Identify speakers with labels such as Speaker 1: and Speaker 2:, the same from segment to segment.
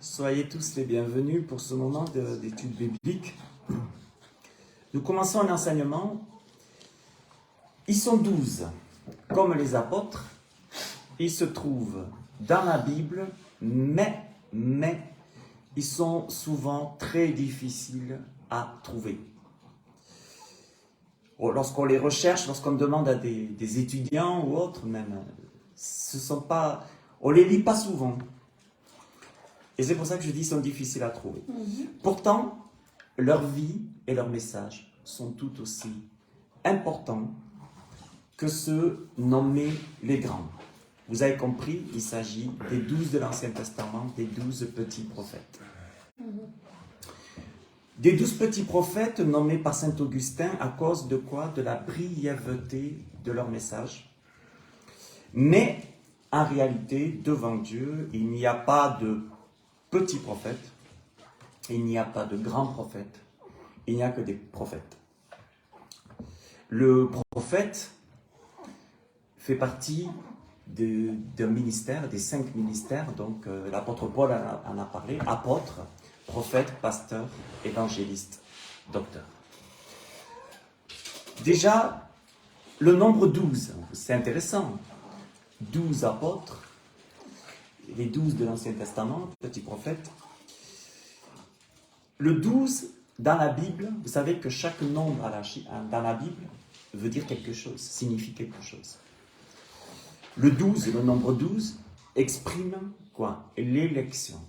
Speaker 1: Soyez tous les bienvenus pour ce moment d'étude biblique. Nous commençons un enseignement. Ils sont 12, comme les apôtres. Ils se trouvent dans la Bible, mais ils sont souvent très difficiles à trouver. Lorsqu'on les recherche, lorsqu'on demande à des étudiants ou autres même, on les lit pas souvent. Et c'est pour ça que je dis qu'ils sont difficiles à trouver. Pourtant, leur vie et leur message sont tout aussi importants que ceux nommés les grands. Vous avez compris, il s'agit des 12 de l'Ancien Testament, des 12 petits prophètes. Des 12 petits prophètes nommés par saint Augustin à cause de quoi? De la brièveté de leur message. Mais en réalité, devant Dieu, il n'y a pas de petits prophètes, il n'y a pas de grands prophètes, il n'y a que des prophètes. Le prophète fait partie d'un ministère, des 5 ministères, donc l'apôtre Paul en a parlé, apôtre, prophète, pasteur, évangéliste, docteur. Déjà, le nombre 12, c'est intéressant. 12 apôtres, les 12 de l'Ancien Testament, petits prophètes. Le 12, dans la Bible, vous savez que chaque nombre dans la Bible veut dire quelque chose, signifie quelque chose. Le 12, le nombre 12, exprime quoi? L'élection.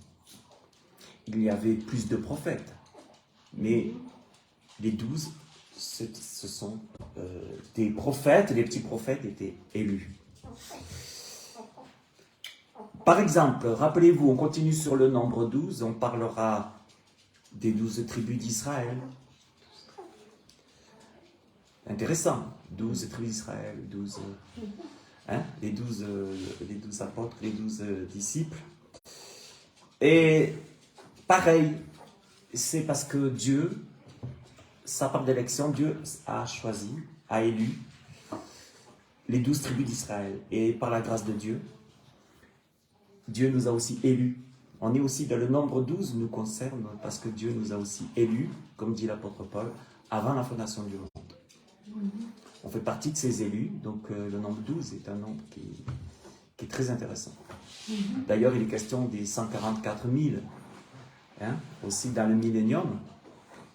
Speaker 1: Il y avait plus de prophètes, mais les 12, ce sont des prophètes, les petits prophètes étaient élus. Par exemple, rappelez-vous, on continue sur le nombre 12, on parlera des 12 tribus d'Israël. Intéressant, 12 tribus d'Israël, 12, les 12 apôtres, les 12 disciples. Et pareil, c'est parce que Dieu, ça parle d'élection, Dieu a choisi, a élu les 12 tribus d'Israël. Et par la grâce de Dieu, Dieu nous a aussi élus. On est aussi dans le nombre 12, nous concerne, parce que Dieu nous a aussi élus, comme dit l'apôtre Paul, avant la fondation du monde. On fait partie de ces élus, donc le nombre 12 est un nombre qui est très intéressant. D'ailleurs, il est question des 144 000, aussi dans le millénium.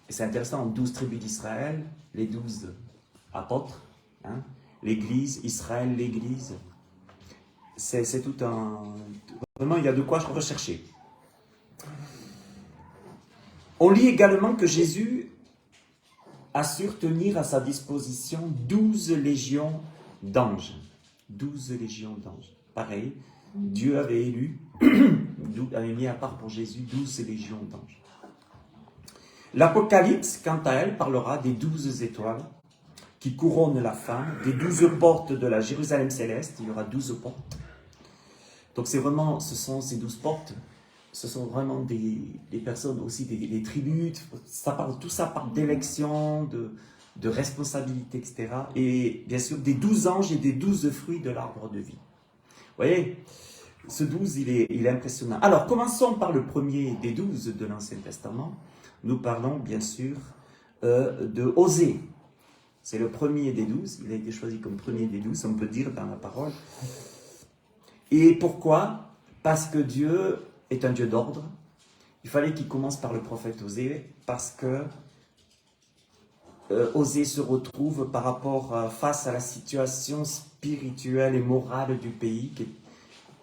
Speaker 1: Et c'est intéressant, 12 tribus d'Israël, les 12 apôtres, l'Église, Israël, l'Église. C'est tout un... Vraiment, il y a de quoi rechercher. On lit également que Jésus assure tenir à sa disposition 12 légions d'anges. 12 légions d'anges. Pareil, Dieu avait élu, avait mis à part pour Jésus 12 légions d'anges. L'Apocalypse, quant à elle, parlera des 12 étoiles qui couronnent la fin, des 12 portes de la Jérusalem céleste. Il y aura 12 portes. Donc ce sont ces 12 portes, ce sont vraiment des personnes aussi, des tribus, tout ça parle d'élection, de responsabilité, etc. Et bien sûr des 12 anges et des 12 fruits de l'arbre de vie. Vous voyez, ce 12, il est impressionnant. Alors, commençons par le premier des 12 de l'Ancien Testament. Nous parlons bien sûr de Osée. C'est le premier des 12, il a été choisi comme premier des 12, on peut dire dans la parole. Et pourquoi? Parce que Dieu est un Dieu d'ordre. Il fallait qu'il commence par le prophète Osée, parce que Osée se retrouve par rapport face à la situation spirituelle et morale du pays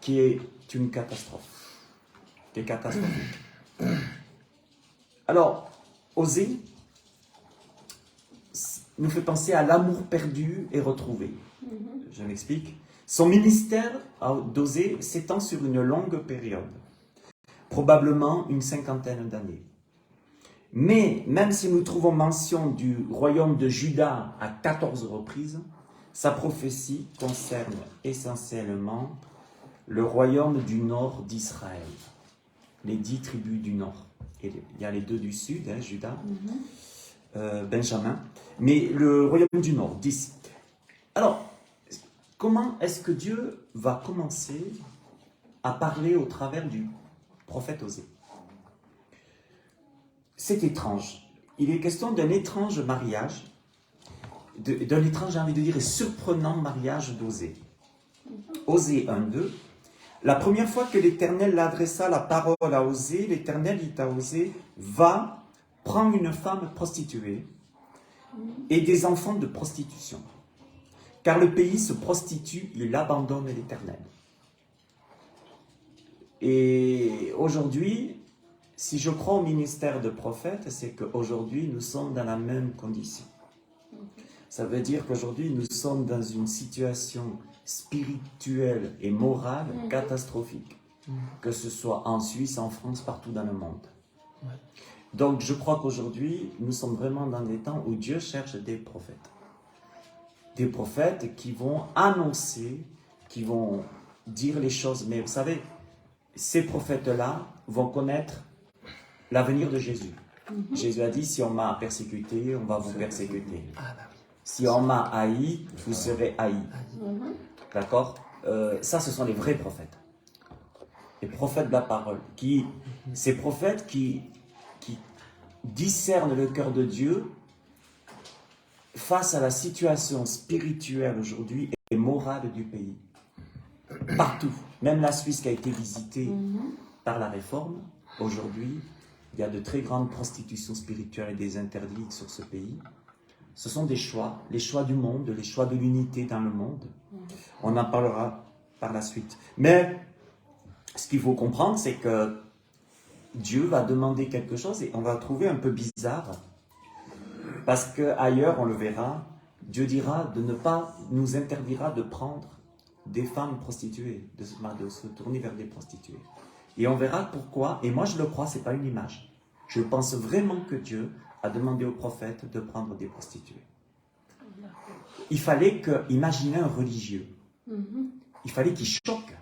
Speaker 1: qui est une catastrophe, qui est catastrophique. Alors, Osée nous fait penser à l'amour perdu et retrouvé. Je m'explique. Son ministère d'Osée s'étend sur une longue période, probablement une 50aine d'années. Mais même si nous trouvons mention du royaume de Juda à 14 reprises, sa prophétie concerne essentiellement le royaume du nord d'Israël, les 10 tribus du nord. Et il y a les 2 du sud, Juda, Benjamin, mais le royaume du nord, 10. Alors, comment est-ce que Dieu va commencer à parler au travers du prophète Osée? c'est étrange. Il est question d'un étrange mariage, d'un étrange, j'ai envie de dire, et surprenant mariage d'Osée. Osée 1:2. La première fois que l'Éternel adressa la parole à Osée, l'Éternel dit à Osée, va, prends une femme prostituée et des enfants de prostitution. Car le pays se prostitue, il abandonne l'Éternel. Et aujourd'hui, si je crois au ministère de prophète, c'est qu'aujourd'hui, nous sommes dans la même condition. Ça veut dire qu'aujourd'hui, nous sommes dans une situation spirituelle et morale catastrophique. Que ce soit en Suisse, en France, partout dans le monde. Donc, je crois qu'aujourd'hui, nous sommes vraiment dans des temps où Dieu cherche des prophètes. Des prophètes qui vont annoncer, qui vont dire les choses. Mais vous savez, ces prophètes-là vont connaître l'avenir de Jésus. Jésus a dit, si on m'a persécuté, on va vous persécuter. Si on m'a haï, vous serez haï. D'accord? Ça, ce sont les vrais prophètes. Les prophètes de la parole. Ces prophètes qui discernent le cœur de Dieu face à la situation spirituelle aujourd'hui et morale du pays. Partout. Même la Suisse qui a été visitée par la réforme, aujourd'hui, il y a de très grandes prostitutions spirituelles et des interdits sur ce pays. Ce sont des choix, les choix du monde, les choix de l'unité dans le monde. On en parlera par la suite. Mais ce qu'il faut comprendre, c'est que Dieu va demander quelque chose et on va trouver un peu bizarre. Parce qu'ailleurs, on le verra, Dieu dira nous interdira de prendre des femmes prostituées, de se tourner vers des prostituées. Et on verra pourquoi, et moi je le crois, ce n'est pas une image. Je pense vraiment que Dieu a demandé aux prophètes de prendre des prostituées. Il fallait imaginer un religieux. Il fallait qu'il choque.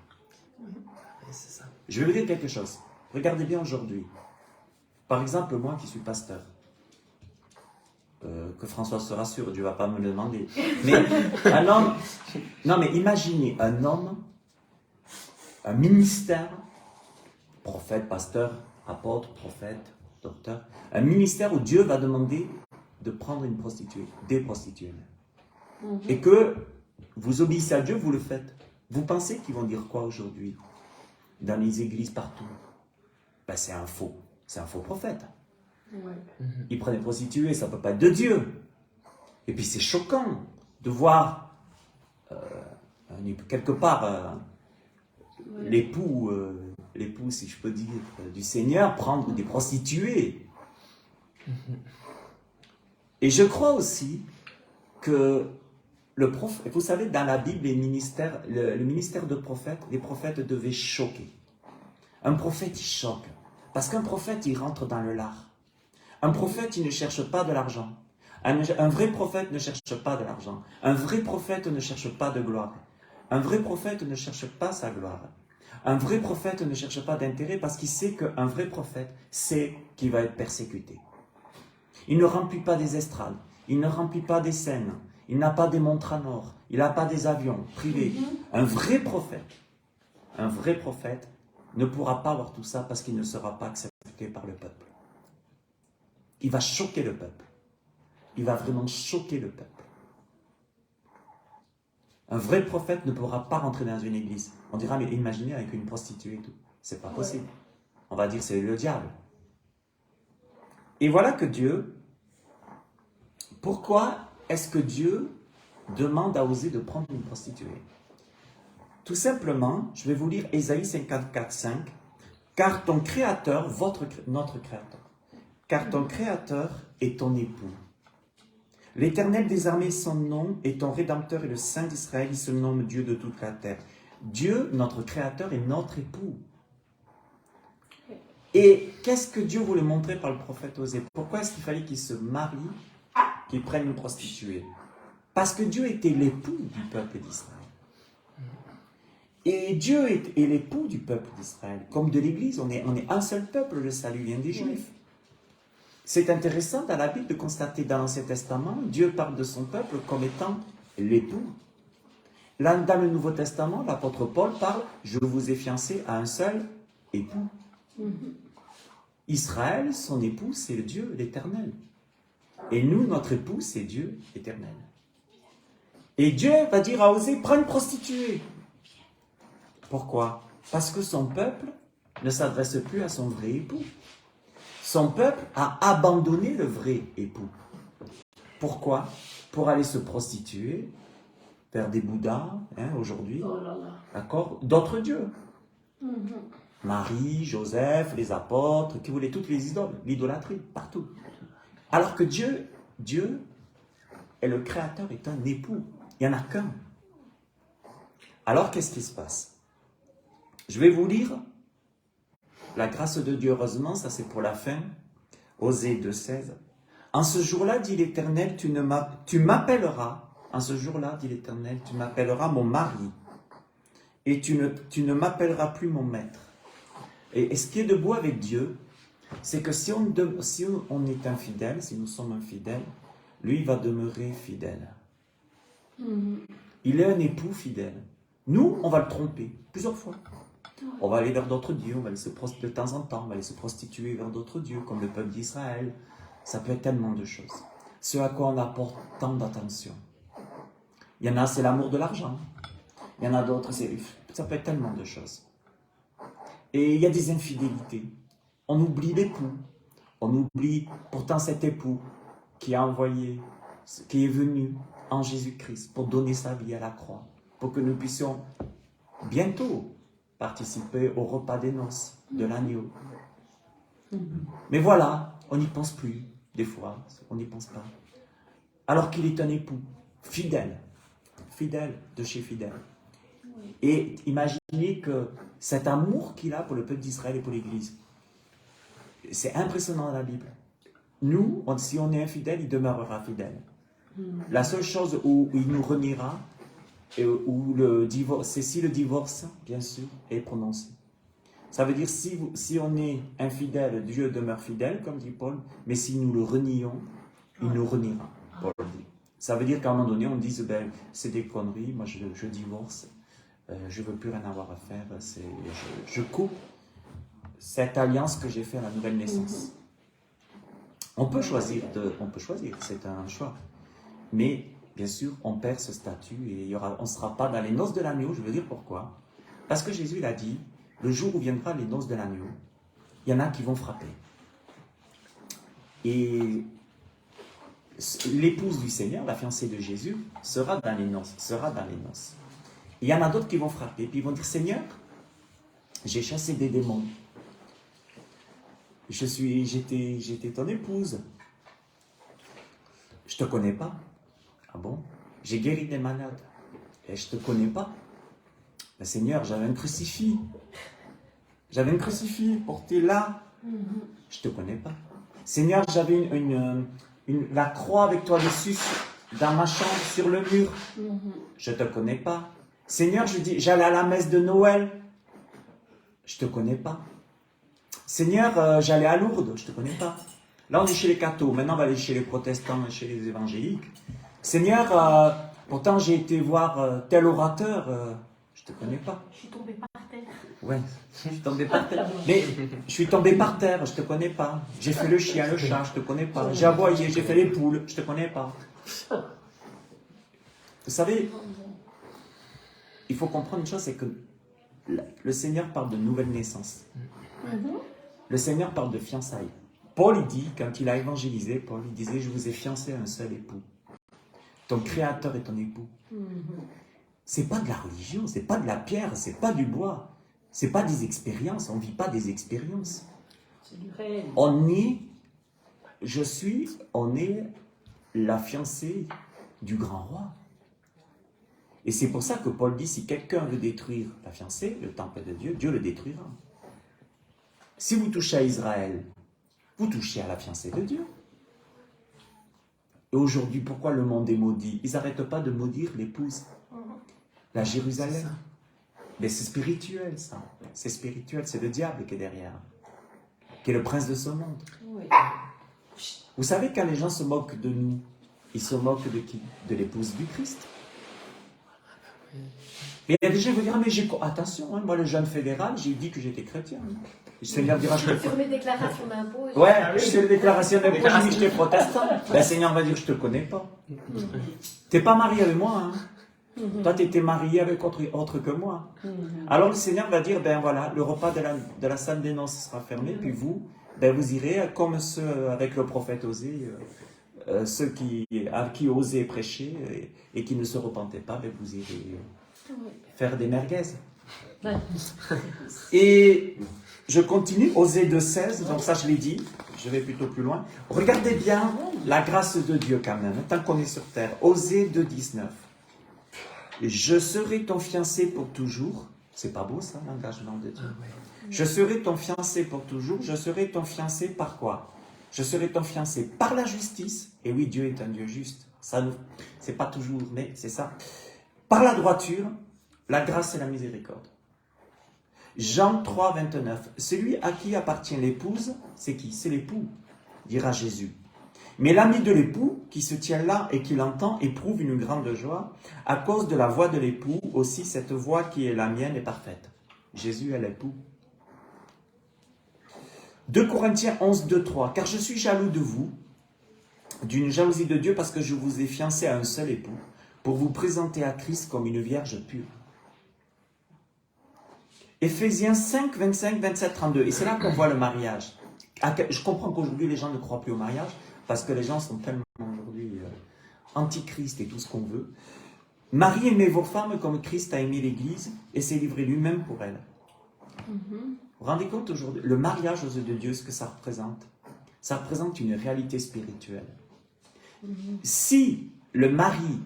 Speaker 1: Je vais vous dire quelque chose. Regardez bien aujourd'hui. Par exemple, moi qui suis pasteur, que François se rassure, Dieu ne va pas me le demander. Mais un homme, non mais imaginez un homme, un ministère, prophète, pasteur, apôtre, prophète, docteur, un ministère où Dieu va demander de prendre une prostituée, des prostituées. Et que vous obéissez à Dieu, vous le faites. Vous pensez qu'ils vont dire quoi aujourd'hui dans les églises partout? Ben, c'est un faux prophète. Il prend des prostituées, ça ne peut pas être de Dieu. Et puis c'est choquant de voir quelque part l'époux, si je peux dire, du Seigneur prendre des prostituées. Et je crois aussi que vous savez, dans la Bible, le ministère de prophète, les prophètes devaient choquer. Un prophète, il choque. Parce qu'un prophète, il rentre dans le lard. Un prophète, il ne cherche pas de l'argent. Un vrai prophète ne cherche pas de l'argent. Un vrai prophète ne cherche pas de gloire. Un vrai prophète ne cherche pas sa gloire. Un vrai prophète ne cherche pas d'intérêt parce qu'il sait qu'un vrai prophète sait qu'il va être persécuté. Il ne remplit pas des estrades. Il ne remplit pas des scènes. Il n'a pas des montres en or. Il n'a pas des avions privés. Un vrai prophète ne pourra pas avoir tout ça parce qu'il ne sera pas accepté par le peuple. Il va choquer le peuple. Il va vraiment choquer le peuple. Un vrai prophète ne pourra pas rentrer dans une église. On dira, mais imaginez avec une prostituée et tout. C'est pas possible. On va dire, c'est le diable. Et voilà que Dieu, pourquoi est-ce que Dieu demande à Osée de prendre une prostituée? Tout simplement, je vais vous lire Ésaïe 54:5. Car ton Créateur, notre Créateur, car ton Créateur est ton époux. L'Éternel des armées, son nom, est ton Rédempteur et le Saint d'Israël, il se nomme Dieu de toute la terre. Dieu, notre Créateur, est notre époux. Et qu'est-ce que Dieu voulait montrer par le prophète Osée? Pourquoi est-ce qu'il fallait qu'il se marie, qu'il prenne une prostituée? Parce que Dieu était l'époux du peuple d'Israël. Et Dieu est l'époux du peuple d'Israël. Comme de l'Église, on est un seul peuple, le salut vient des Juifs. C'est intéressant dans la Bible de constater dans l'Ancien Testament, Dieu parle de son peuple comme étant l'époux. Là, dans le Nouveau Testament, l'apôtre Paul parle, je vous ai fiancé à un seul époux. Israël, son époux, c'est le Dieu, l'Éternel. Et nous, notre époux, c'est Dieu, l'Éternel. Et Dieu va dire à Osée, prends une prostituée. Pourquoi? Parce que son peuple ne s'adresse plus à son vrai époux. Son peuple a abandonné le vrai époux. Pourquoi? Pour aller se prostituer vers des bouddhas, aujourd'hui, d'accord, d'autres dieux. Marie, Joseph, les apôtres, qui voulaient toutes les idoles, l'idolâtrie, partout. Alors que Dieu est le créateur, est un époux. Il n'y en a qu'un. Alors, qu'est-ce qui se passe? Je vais vous lire la grâce de Dieu, heureusement, ça c'est pour la fin. Osée 2,16. En ce jour-là, dit l'Éternel, tu m'appelleras. En ce jour-là, dit l'Éternel, tu m'appelleras mon mari. Et tu ne m'appelleras plus mon maître. Et ce qui est de beau avec Dieu, c'est que si on est infidèle, si nous sommes infidèles, lui il va demeurer fidèle. Il est un époux fidèle. Nous, on va le tromper plusieurs fois. On va aller vers d'autres dieux, on va aller de temps en temps, on va aller se prostituer vers d'autres dieux, comme le peuple d'Israël. Ça peut être tellement de choses. Ce à quoi on apporte tant d'attention. Il y en a, c'est l'amour de l'argent. Il y en a d'autres, ça peut être tellement de choses. Et il y a des infidélités. On oublie l'époux. On oublie pourtant cet époux qui a envoyé, qui est venu en Jésus-Christ pour donner sa vie à la croix, pour que nous puissions bientôt participer au repas des noces de l'agneau. Mais voilà, on n'y pense plus, des fois, on n'y pense pas. Alors qu'il est un époux fidèle, fidèle de chez fidèle. Et imaginez que cet amour qu'il a pour le peuple d'Israël et pour l'Église, c'est impressionnant dans la Bible. Nous, si on est infidèle, il demeurera fidèle. La seule chose où il nous reniera, où le divorce, c'est si le divorce, bien sûr, est prononcé. Ça veut dire si on est infidèle, Dieu demeure fidèle, comme dit Paul, mais si nous le renions, il nous reniera, Paul dit. Ça veut dire qu'à un moment donné, on dise, c'est des conneries, moi je divorce, je ne veux plus rien avoir à faire, je coupe cette alliance que j'ai faite à la nouvelle naissance. On peut choisir, c'est un choix. Mais, bien sûr, on perd ce statut et on ne sera pas dans les noces de l'agneau. Je veux dire pourquoi. Parce que Jésus il a dit, le jour où viendra les noces de l'agneau, il y en a qui vont frapper. Et l'épouse du Seigneur, la fiancée de Jésus, sera dans les noces. Il y en a d'autres qui vont frapper, puis ils vont dire, Seigneur, j'ai chassé des démons. J'étais ton épouse. Je te connais pas. Ah bon? J'ai guéri des malades. Et je te connais pas. Mais Seigneur, j'avais un crucifix. J'avais un crucifix porté là. Je te connais pas. Seigneur, j'avais la croix avec toi dessus dans ma chambre sur le mur. Je te connais pas. Seigneur, j'allais à la messe de Noël. Je te connais pas. Seigneur, j'allais à Lourdes. Je te connais pas. Là, on est chez les cathos. Maintenant, on va aller chez les protestants et chez les évangéliques. Seigneur, pourtant, j'ai été voir tel orateur. Je te connais pas.
Speaker 2: Je suis tombée par terre.
Speaker 1: Ouais, je suis tombé par terre. Mais je suis tombé par terre, je te connais pas. J'ai fait le chien, le chat, je te connais pas. J'ai aboyé, j'ai fait les poules, je te connais pas. Vous savez, il faut comprendre une chose, c'est que le Seigneur parle de nouvelle naissance. Le Seigneur parle de fiançailles. Paul, il dit, quand il a évangélisé, Paul, il disait, je vous ai fiancé à un seul époux. Ton créateur est ton époux. C'est pas de la religion, c'est pas de la pierre, c'est pas du bois. C'est pas des expériences, on vit pas des expériences.
Speaker 2: C'est du réel.
Speaker 1: On est la fiancée du grand roi. Et c'est pour ça que Paul dit, si quelqu'un veut détruire la fiancée, le temple de Dieu, Dieu le détruira. Si vous touchez à Israël, vous touchez à la fiancée de Dieu. Et aujourd'hui, pourquoi le monde est maudit? Ils n'arrêtent pas de maudire l'épouse. La Jérusalem. Mais c'est spirituel, ça. C'est spirituel, c'est le diable qui est derrière. Qui est le prince de ce monde.
Speaker 2: Oui.
Speaker 1: Vous savez, quand les gens se moquent de nous, ils se moquent de qui? De l'épouse du Christ. Mais il y a des gens qui vont dire, mais attention, moi le jeune fédéral, j'ai dit que j'étais chrétien. Le Seigneur dira, je te
Speaker 3: Sur mes déclarations d'impôts.
Speaker 1: Ouais, je fais une déclaration d'impôt, je dis que je suis protestant. Ben, le Seigneur va dire, je te connais pas. T'es pas marié avec moi, hein. Toi, tu étais marié avec autre que moi. Alors le Seigneur va dire, ben voilà, le repas de la salle des noces sera fermé, puis vous, ben vous irez comme ceux avec le prophète Osée, ceux à qui Osée prêchait et qui ne se repentaient pas, ben vous irez faire des merguez.
Speaker 2: Ouais.
Speaker 1: Et je continue, Osée 2,16, donc ça je l'ai dit, je vais plutôt plus loin. Regardez bien la grâce de Dieu quand même, tant qu'on est sur terre. Osée 2,19. Je serai ton fiancé pour toujours. C'est pas beau ça, l'engagement de Dieu. Je serai ton fiancé pour toujours. Je serai ton fiancé par quoi? Je serai ton fiancé par la justice. Et oui, Dieu est un Dieu juste. Ça, c'est pas toujours, mais c'est ça. Par la droiture, la grâce et la miséricorde. Jean 3, 29. Celui à qui appartient l'épouse, c'est qui? C'est l'époux, dira Jésus. Mais l'ami de l'époux, qui se tient là et qui l'entend, éprouve une grande joie. À cause de la voix de l'époux, aussi cette voix qui est la mienne est parfaite. Jésus est l'époux. 2 Corinthiens 11, 2, 3. Car je suis jaloux de vous, d'une jalousie de Dieu, parce que je vous ai fiancé à un seul époux, pour vous présenter à Christ comme une vierge pure. Éphésiens 5, 25, 27, 32. Et c'est là qu'on voit le mariage. Je comprends qu'aujourd'hui les gens ne croient plus au mariage, parce que les gens sont tellement aujourd'hui antichrist et tout ce qu'on veut. Marie, aimez vos femmes comme Christ a aimé l'Église et s'est livré lui-même pour elle. Vous vous rendez compte aujourd'hui, le mariage aux yeux de Dieu, ce que ça représente? Ça représente une réalité spirituelle. Si le mari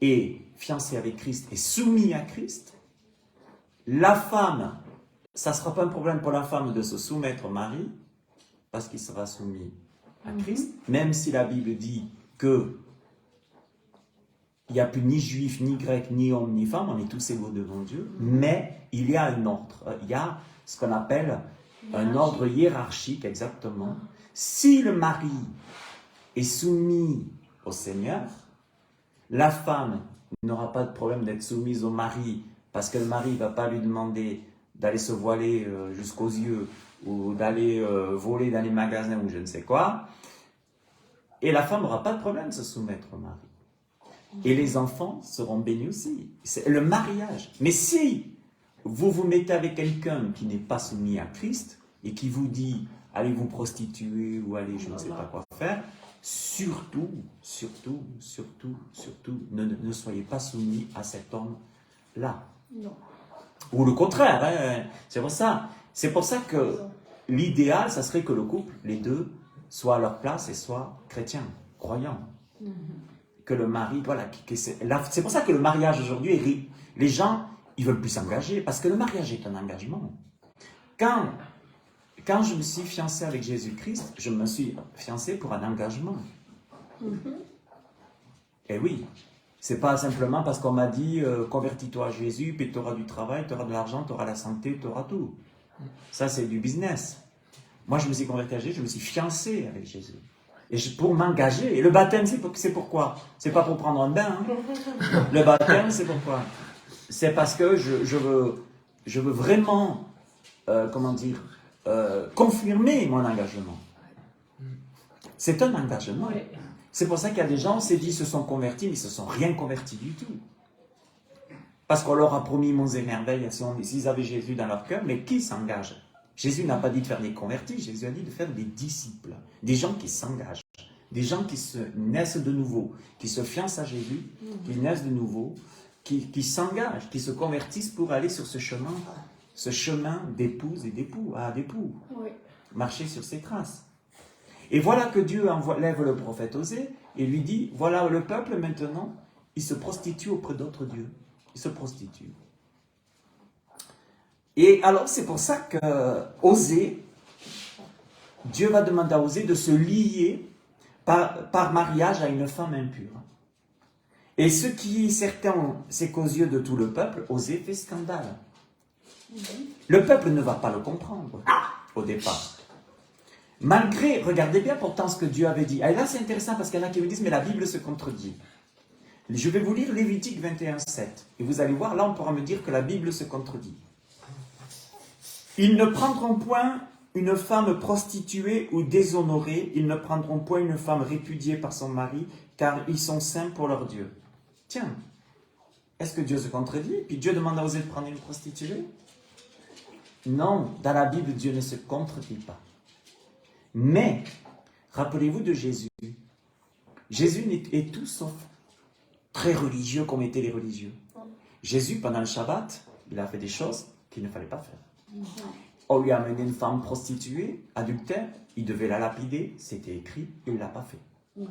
Speaker 1: est fiancé avec Christ et soumis à Christ, la femme, ça ne sera pas un problème pour la femme de se soumettre au mari, parce qu'il sera soumis à Christ, même si la Bible dit que il n'y a plus ni juif, ni grec, ni homme, ni femme, on est tous égaux devant Dieu, mais il y a un ordre, il y a ce qu'on appelle un ordre hiérarchique, exactement. Si le mari est soumis au Seigneur, la femme n'aura pas de problème d'être soumise au mari, parce que le mari ne va pas lui demander d'aller se voiler jusqu'aux yeux, ou d'aller voler dans les magasins ou je ne sais quoi. Et la femme n'aura pas de problème de se soumettre au mari. Et les enfants seront bénis aussi. C'est le mariage. Mais si vous vous mettez avec quelqu'un qui n'est pas soumis à Christ et qui vous dit allez vous prostituer ou allez je ne sais pas quoi faire, surtout, ne soyez pas soumis à cet homme-là.
Speaker 3: Non.
Speaker 1: Ou le contraire, hein. C'est pour ça que l'idéal, ça serait que le couple, les deux, soient à leur place et soient chrétiens, croyants. Que le mari, voilà, c'est pour ça que le mariage aujourd'hui, les gens, ils veulent plus s'engager, parce que le mariage est un engagement. Quand je me suis fiancé avec Jésus-Christ, je me suis fiancé pour un engagement. Et oui, c'est pas simplement parce qu'on m'a dit convertis-toi à Jésus, puis tu auras du travail, tu auras de l'argent, tu auras la santé, tu auras tout. Ça, c'est du business. Moi, je me suis converti à Jésus, je me suis fiancé avec Jésus. Et pour m'engager. Et le baptême, c'est pourquoi? C'est pas pour prendre un bain. Hein. Le baptême, c'est pourquoi? C'est parce que je veux vraiment, confirmer mon engagement. C'est un engagement.
Speaker 2: Oui.
Speaker 1: C'est pour ça qu'il y a des gens, on s'est dit, se sont convertis, mais ils ne se sont rien convertis du tout. Parce qu'on leur a promis monts et merveilles s'ils avaient Jésus dans leur cœur, mais qui s'engage? Jésus n'a pas dit de faire des convertis, Jésus a dit de faire des disciples, des gens qui s'engagent, des gens qui se naissent de nouveau, qui se fiancent à Jésus, qui naissent de nouveau, qui s'engagent, qui se convertissent pour aller sur ce chemin d'épouse et d'époux,
Speaker 3: Oui.
Speaker 1: marcher sur ses traces. Et voilà que Dieu lève le prophète Osée et lui dit, voilà le peuple maintenant, il se prostitue auprès d'autres dieux. Il se prostitue. Et alors c'est pour ça que Osée, Dieu va demander à Osée de se lier par mariage à une femme impure. Et ce qui est certain, c'est qu'aux yeux de tout le peuple, Osée fait scandale. Le peuple ne va pas le comprendre au départ. Malgré, regardez bien pourtant ce que Dieu avait dit. Et là c'est intéressant parce qu'il y en a qui me disent, mais la Bible se contredit. Je vais vous lire Lévitique 21, 7. Et vous allez voir, là on pourra me dire que la Bible se contredit. Ils ne prendront point une femme prostituée ou déshonorée, ils ne prendront point une femme répudiée par son mari, car ils sont saints pour leur Dieu. Tiens, est-ce que Dieu se contredit? Puis Dieu demande à Osée de prendre une prostituée? Non, dans la Bible, Dieu ne se contredit pas. Mais, rappelez-vous de Jésus. Jésus est tout sauf très religieux comme étaient les religieux. Jésus, pendant le Shabbat, il a fait des choses qu'il ne fallait pas faire. On lui a amené une femme prostituée, adultère, il devait la lapider, c'était écrit, il ne l'a pas fait.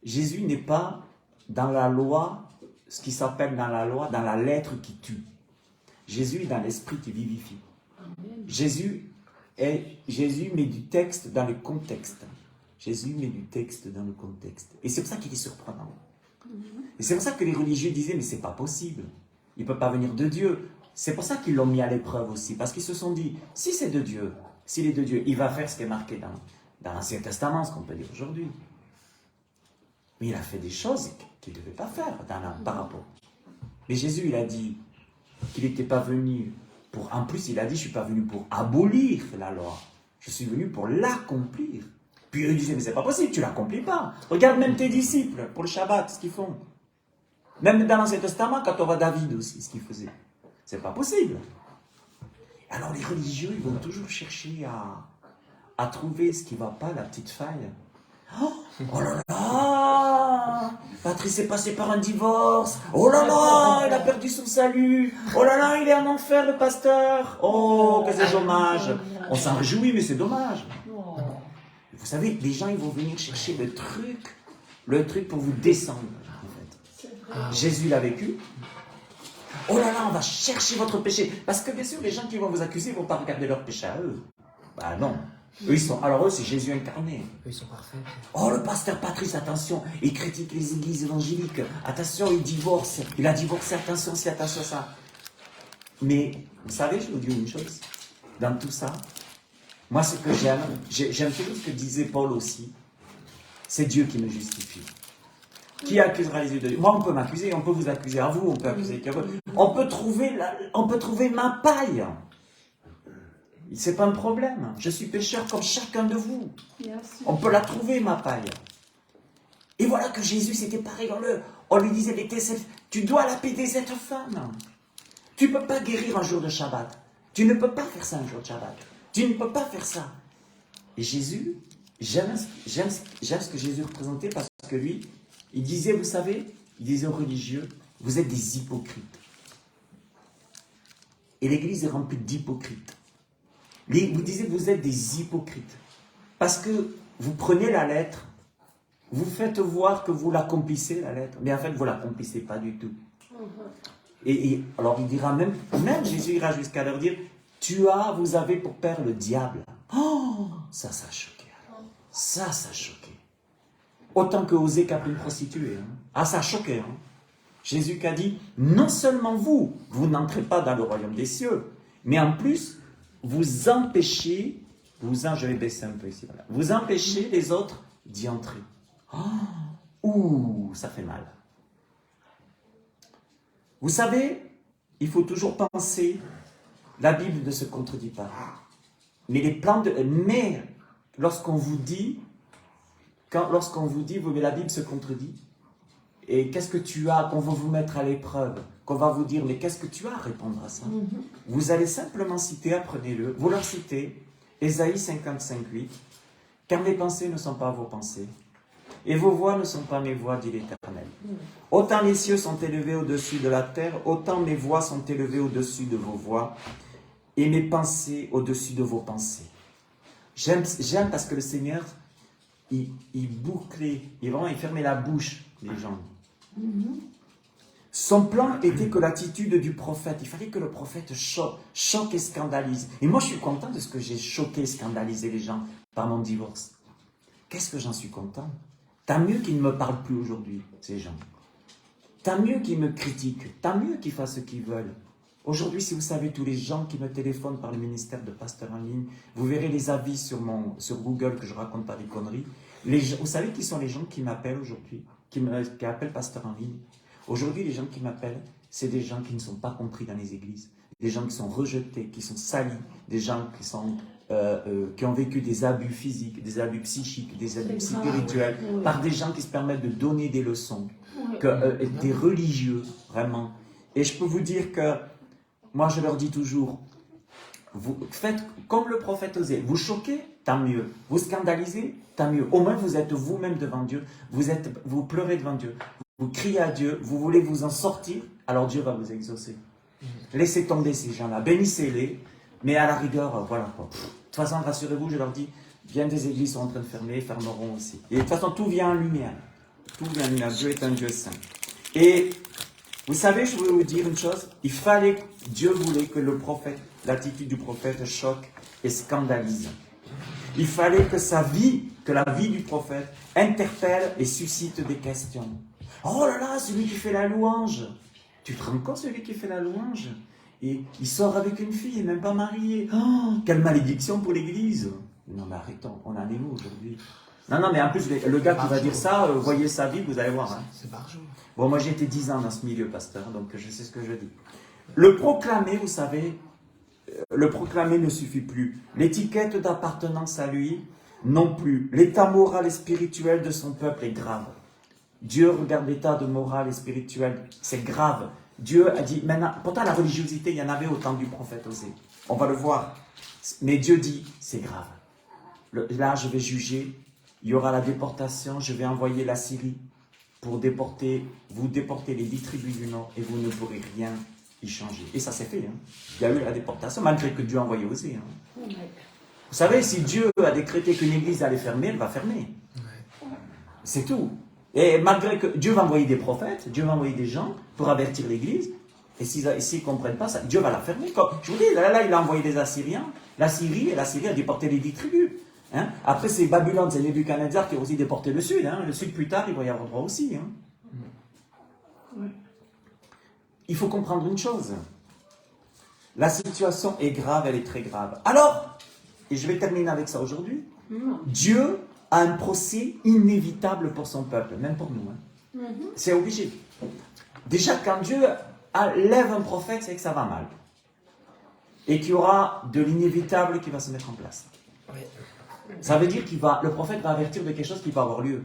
Speaker 1: Jésus n'est pas dans la loi, ce qui s'appelle dans la loi, dans la lettre qui tue. Jésus est dans l'esprit qui vivifie. Jésus met du texte dans le contexte. Jésus met du texte dans le contexte. Et c'est pour ça qu'il est surprenant. Et c'est pour ça que les religieux disaient, mais c'est pas possible. Il ne peut pas venir de Dieu. C'est pour ça qu'ils l'ont mis à l'épreuve aussi. Parce qu'ils se sont dit, si c'est de Dieu, s'il est de Dieu, il va faire ce qui est marqué dans l'Ancien Testament, ce qu'on peut dire aujourd'hui. Mais il a fait des choses qu'il ne devait pas faire par rapport. Mais Jésus, il a dit qu'il n'était pas venu pour... En plus, il a dit, je ne suis pas venu pour abolir la loi. Je suis venu pour l'accomplir. Puis il disait, mais c'est pas possible, tu ne l'accomplis pas. Regarde même tes disciples, pour le Shabbat, ce qu'ils font. Même dans l'Ancien Testament, quand on voit David aussi, ce qu'il faisait. C'est pas possible. Alors les religieux, ils vont toujours chercher à trouver ce qui ne va pas, la petite faille. Oh là là, Patrice est passé par un divorce. Oh là là, il a perdu son salut. Oh là là, il est en enfer, le pasteur. Oh, que c'est dommage. On s'en réjouit, mais c'est dommage. Vous savez, les gens, ils vont venir chercher le truc pour vous descendre, en fait. Jésus l'a vécu. Oh là là, on va chercher votre péché. Parce que bien sûr, les gens qui vont vous accuser ne vont pas regarder leur péché à eux. Bah non. Alors eux, c'est Jésus incarné.
Speaker 4: Eux, ils sont parfaits.
Speaker 1: Oh, le pasteur Patrice, attention, il critique les églises évangéliques. Attention, il divorce. Il a divorcé, attention, attention à ça. Mais, vous savez, je vous dis une chose. Dans tout ça, moi, ce que j'aime toujours ce que disait Paul aussi. C'est Dieu qui me justifie. Qui accusera les yeux de Dieu? Moi, on peut m'accuser, on peut vous accuser à vous, on peut accuser quelqu'un. On peut trouver ma paille. C'est pas un problème. Je suis pécheur comme chacun de vous. On peut la trouver, ma paille. Et voilà que Jésus, c'était pareil. On lui disait, tu dois lapider cette femme. Tu ne peux pas guérir un jour de Shabbat. Tu ne peux pas faire ça un jour de Shabbat. Tu ne peux pas faire ça. Et Jésus, j'aime ce que Jésus représentait parce que lui, il disait, vous savez, il disait aux religieux, vous êtes des hypocrites. Et l'Église est remplie d'hypocrites. Vous disiez, vous êtes des hypocrites. Parce que vous prenez la lettre, vous faites voir que vous l'accomplissez, la lettre, mais en fait, vous ne l'accomplissez pas du tout. Et alors, il dira même Jésus ira jusqu'à leur dire, vous avez pour père le diable. Oh, ça a choqué. Ça a choqué. Autant que Osée qu'a pris une prostituée. Hein. Ah, ça a choqué. Hein. Jésus qui a dit, non seulement vous n'entrez pas dans le royaume des cieux, mais en plus, vous empêchez, je vais baisser un peu ici, voilà, vous empêchez les autres d'y entrer. Oh, ça fait mal. Vous savez, il faut toujours penser, la Bible ne se contredit pas. Mais lorsqu'on vous dit, la Bible se contredit, et qu'est-ce que tu as, qu'on va vous mettre à l'épreuve, qu'on va vous dire, mais qu'est-ce que tu as à répondre à ça? Vous allez simplement citer, apprenez-le, vous leur citez, Ésaïe 55:8, car mes pensées ne sont pas vos pensées, et vos voix ne sont pas mes voix, dit l'Éternel. Autant les cieux sont élevés au-dessus de la terre, autant mes voix sont élevées au-dessus de vos voix, et mes pensées au-dessus de vos pensées. J'aime parce que le Seigneur, il bouclait, il fermait la bouche des gens. Son plan était que l'attitude du prophète, il fallait que le prophète choque et scandalise. Et moi, je suis content de ce que j'ai choqué et scandalisé les gens par mon divorce. Qu'est-ce que j'en suis content? Tant mieux qu'ils ne me parlent plus aujourd'hui, ces gens. Tant mieux qu'ils me critiquent. Tant mieux qu'ils fassent ce qu'ils veulent. Aujourd'hui, si vous savez, tous les gens qui me téléphonent par le ministère de pasteur en ligne, vous verrez les avis sur Google que je raconte pas des conneries. Vous savez qui sont les gens qui m'appellent aujourd'hui, qui appellent pasteur en ligne? Aujourd'hui, les gens qui m'appellent, c'est des gens qui ne sont pas compris dans les églises. des gens qui sont rejetés, qui sont salis, des gens qui ont vécu des abus physiques, des abus psychiques, des abus
Speaker 3: C'est grave.
Speaker 1: spirituels,
Speaker 3: Oui.
Speaker 1: par des gens qui se permettent de donner des leçons,
Speaker 3: Oui.
Speaker 1: des religieux, vraiment. Et je peux vous dire que, moi je leur dis toujours, vous faites comme le prophète Osée, vous choquez, tant mieux, vous scandalisez, tant mieux, au moins vous êtes vous-même devant Dieu, vous pleurez devant Dieu, vous criez à Dieu, vous voulez vous en sortir, alors Dieu va vous exaucer. Laissez tomber ces gens-là, bénissez-les, mais à la rigueur, voilà quoi. De toute façon, rassurez-vous, je leur dis, bien des églises sont en train de fermer, fermeront aussi. Et de toute façon, tout vient en lumière. Tout vient en lumière. Dieu est un Dieu saint. Et vous savez, je voulais vous dire une chose, Dieu voulait que le prophète, l'attitude du prophète choque et scandalise. Il fallait que la vie du prophète interpelle et suscite des questions. Oh là là, celui qui fait la louange. Tu te rends compte, celui qui fait la louange? Et il sort avec une fille, il n'est même pas marié. Oh, quelle malédiction pour l'église. Non mais arrêtons, on en est où aujourd'hui? Non, mais en plus, le gars qui va dire ça, voyez sa vie, vous allez voir. Hein.
Speaker 4: C'est par jour.
Speaker 1: Bon, moi j'ai été 10 ans dans ce milieu, pasteur, donc je sais ce que je dis. Le proclamer, vous savez, le proclamer ne suffit plus. L'étiquette d'appartenance à lui, non plus. L'état moral et spirituel de son peuple est grave. Dieu regarde l'état de moral et spirituel, c'est grave. Dieu a dit, maintenant, pourtant la religiosité, il y en avait au temps du prophète Osée. On va le voir. Mais Dieu dit, c'est grave. Là, je vais juger, il y aura la déportation, je vais envoyer la Syrie pour vous déporter les 10 tribus du Nord et vous ne pourrez rien y changer. Et ça s'est fait. Hein. Il y a eu la déportation, malgré que Dieu a envoyé Osée. Hein.
Speaker 3: Ouais.
Speaker 1: Vous savez, si Dieu a décrété qu'une église allait fermer, elle va fermer.
Speaker 4: Ouais.
Speaker 1: C'est tout. Et malgré que Dieu va envoyer des prophètes, Dieu va envoyer des gens pour avertir l'église, et s'ils ne comprennent pas ça, Dieu va la fermer. Comme, je vous dis, là, il a envoyé des Assyriens, la Syrie a déporté les 10 tribus. Hein. Après, c'est Babylone, c'est Nebuchadnezzar qui a aussi déporté le Sud. Hein. Le Sud, plus tard, il va y avoir droit aussi. Hein.
Speaker 3: Ouais.
Speaker 1: Il faut comprendre une chose. La situation est grave, elle est très grave. Alors, et je vais terminer avec ça aujourd'hui, Dieu a un procès inévitable pour son peuple, même pour nous. Hein. C'est obligé. Déjà, quand Dieu lève un prophète, c'est que ça va mal. Et qu'il y aura de l'inévitable qui va se mettre en place.
Speaker 4: Ouais.
Speaker 1: Ça veut dire le prophète va avertir de quelque chose qui va avoir lieu.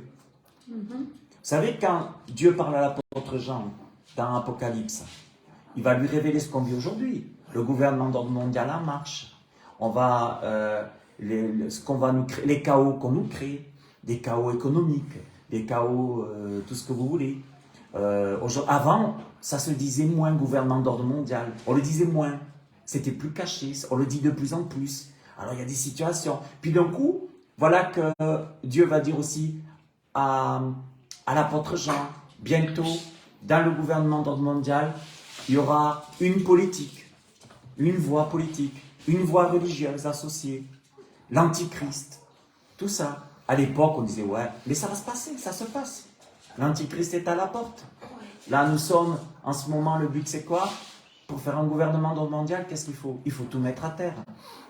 Speaker 1: Vous savez, quand Dieu parle à l'apôtre Jean dans l'Apocalypse, il va lui révéler ce qu'on vit aujourd'hui. Le gouvernement d'ordre mondial en marche. On va, ce qu'on va nous créer, les chaos qu'on nous crée, des chaos économiques, des chaos, tout ce que vous voulez. Avant, ça se disait moins gouvernement d'ordre mondial. On le disait moins. C'était plus caché. On le dit de plus en plus. Alors il y a des situations. Puis d'un coup, voilà que Dieu va dire aussi à l'apôtre Jean, bientôt, dans le gouvernement d'ordre mondial, il y aura une politique, une voie politique, une voie religieuse associée, l'antichrist, tout ça. À l'époque, on disait, ouais, mais ça va se passer, ça se passe. L'antichrist est à la porte. Là, nous sommes, en ce moment, le but c'est quoi? Pour faire un gouvernement d'ordre mondial, qu'est-ce qu'il faut? Il faut tout mettre à terre.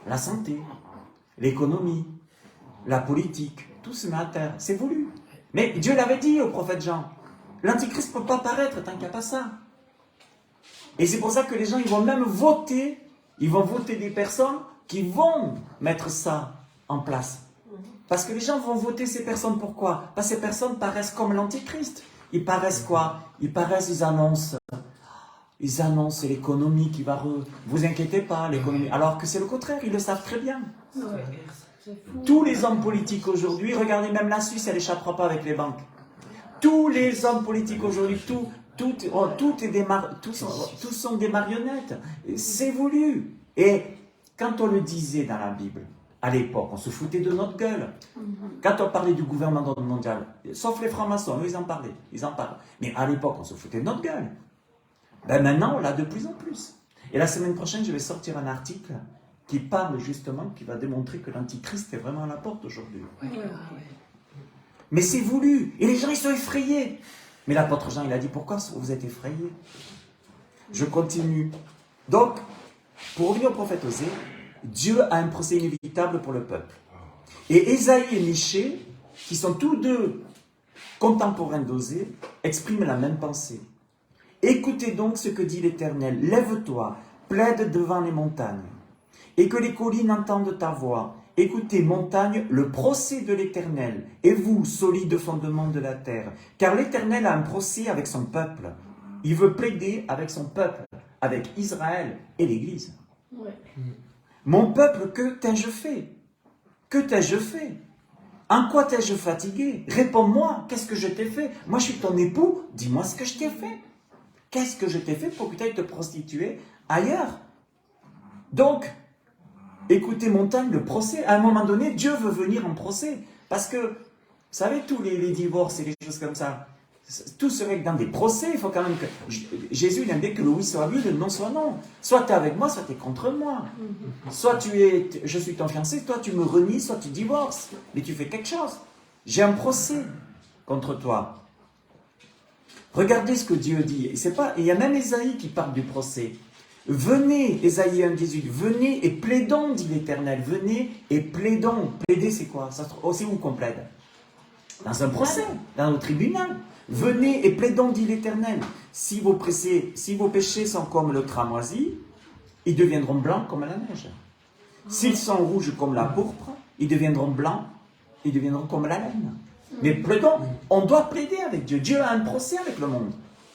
Speaker 1: La santé, l'économie, la politique, tout se met à terre. C'est voulu. Mais Dieu l'avait dit au prophète Jean. L'antichrist ne peut pas apparaître tant qu'il n'y a pas ça. Et c'est pour ça que les gens, ils vont même voter. Ils vont voter des personnes qui vont mettre ça en place. Parce que les gens vont voter ces personnes. Pourquoi? Parce que ces personnes paraissent comme l'antichrist. Ils paraissent quoi? Ils annoncent l'économie qui va... Vous inquiétez pas, l'économie. Alors que c'est le contraire, ils le savent très bien.
Speaker 3: Ouais. C'est fou.
Speaker 1: Tous les hommes politiques aujourd'hui, regardez, même la Suisse, elle n'échappera pas avec les banques. Tous les hommes politiques aujourd'hui, tous sont des marionnettes. C'est voulu. Et quand on le disait dans la Bible, à l'époque, on se foutait de notre gueule. Quand on parlait du gouvernement d'ordre mondial, sauf les francs-maçons, eux, ils en parlent. Mais à l'époque, on se foutait de notre gueule. Ben maintenant, on l'a de plus en plus. Et la semaine prochaine, je vais sortir un article qui parle justement, qui va démontrer que l'antichrist est vraiment à la porte aujourd'hui.
Speaker 3: Ouais.
Speaker 1: Mais c'est voulu. Et les gens, ils sont effrayés. Mais l'apôtre Jean, il a dit, pourquoi vous êtes effrayés? Je continue. Donc, pour revenir au prophète Osée, Dieu a un procès inévitable pour le peuple. Et Ésaïe et Michée, qui sont tous deux contemporains d'Osée, expriment la même pensée. Écoutez donc ce que dit l'Éternel. Lève-toi, plaide devant les montagnes, et que les collines entendent ta voix. Écoutez, montagne, le procès de l'Éternel, et vous, solides fondements de la terre. Car l'Éternel a un procès avec son peuple. Il veut plaider avec son peuple, avec Israël et l'Église.
Speaker 3: Ouais.
Speaker 1: Mon peuple, que t'ai-je fait? Que t'ai-je fait? En quoi t'ai-je fatigué? Réponds-moi, qu'est-ce que je t'ai fait? Moi, je suis ton époux, dis-moi ce que je t'ai fait. Qu'est-ce que je t'ai fait pour que tu ailles te prostituer ailleurs? Donc, écoutez, montagne, le procès, à un moment donné, Dieu veut venir en procès. Parce que, vous savez, tous les divorces et les choses comme ça, tout se règle dans des procès. Il faut quand même que... Jésus, il aime bien que le oui soit oui, le non soit non. Soit tu es avec moi, soit tu es contre moi. Soit je suis ton fiancé, toi tu me renies, soit tu divorces. Mais tu fais quelque chose. J'ai un procès contre toi. Regardez ce que Dieu dit. Il y a même Ésaïe qui parle du procès. Venez, Ésaïe 1,18, venez et plaidons, dit l'Éternel. Venez et plaidons. Plaider, c'est quoi? C'est où qu'on plaide? Dans un procès, dans un tribunal. Venez et plaidons, dit l'Éternel. Si vos péchés sont comme le cramoisi, ils deviendront blancs comme la neige. S'ils sont rouges comme la pourpre, ils deviendront blancs, ils deviendront comme la laine. Mais plaidons, on doit plaider avec Dieu. Dieu a un procès avec le monde.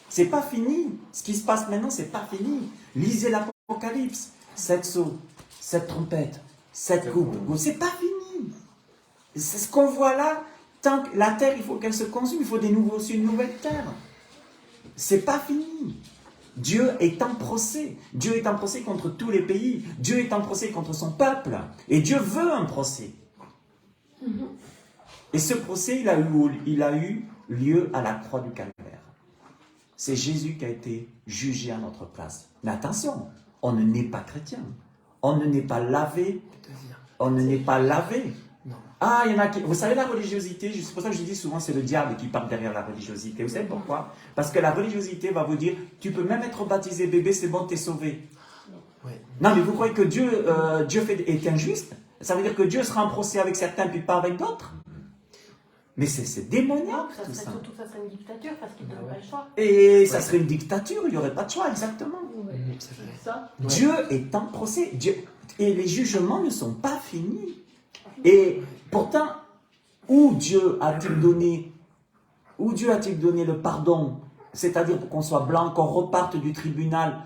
Speaker 1: C'est pas fini. Ce qui se passe maintenant, c'est pas fini. Lisez l'Apocalypse. 7 sceaux, 7 trompettes, 7 coupes. C'est pas fini. C'est ce qu'on voit là. Tant que la terre, il faut qu'elle se consume. Il faut une nouvelle terre. C'est pas fini. Dieu est en procès. Dieu est en procès contre tous les pays. Dieu est en procès contre son peuple. Et Dieu veut un procès. Et ce procès, il a eu lieu à la croix du calvaire. C'est Jésus qui a été jugé à notre place. Mais attention, on ne naît pas chrétien. On ne naît pas lavé. On ne naît pas lavé.
Speaker 4: Non.
Speaker 1: Ah, il y en a qui... Vous savez, la religiosité, c'est pour ça que je dis souvent, c'est le diable qui parle derrière la religiosité. Vous savez pourquoi? Parce que la religiosité va vous dire, tu peux même être baptisé bébé, c'est bon, t'es sauvé.
Speaker 4: Ouais.
Speaker 1: Non, mais vous croyez que Dieu est injuste? Ça veut dire que Dieu sera en procès avec certains, puis pas avec d'autres? Mais c'est démoniaque,
Speaker 2: Ça
Speaker 1: tout
Speaker 2: serait
Speaker 1: ça.
Speaker 2: surtout ça serait une dictature parce qu'ils n'auraient pas le choix.
Speaker 1: Et ça serait une dictature, il n'y aurait pas de choix, exactement.
Speaker 2: Ouais.
Speaker 4: C'est vrai.
Speaker 2: Ça.
Speaker 4: Ouais.
Speaker 1: Dieu est en procès. Et les jugements ne sont pas finis. Et pourtant, où Dieu a-t-il donné le pardon? C'est-à-dire pour qu'on soit blanc, qu'on reparte du tribunal,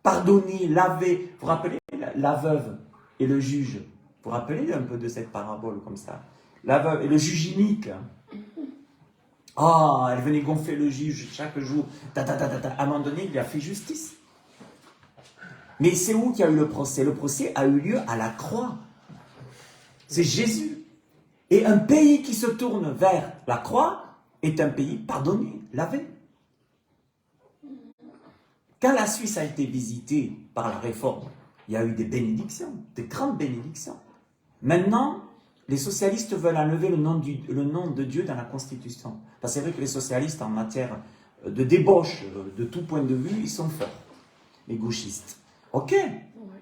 Speaker 1: pardonné, lavé. Vous vous rappelez la veuve et le juge? Vous vous rappelez un peu de cette parabole comme ça? La veuve et le juge inique. Ah, elle venait gonfler le juge chaque jour. À un moment donné, il a fait justice. Mais c'est où qu'il y a eu le procès? Le procès a eu lieu à la croix. C'est Jésus. Et un pays qui se tourne vers la croix est un pays pardonné, lavé. Quand la Suisse a été visitée par la Réforme, il y a eu des bénédictions, des grandes bénédictions. Maintenant, les socialistes veulent enlever le nom de Dieu dans la Constitution. Parce que c'est vrai que les socialistes, en matière de débauche, de tout point de vue, ils sont forts. Les gauchistes. Ok,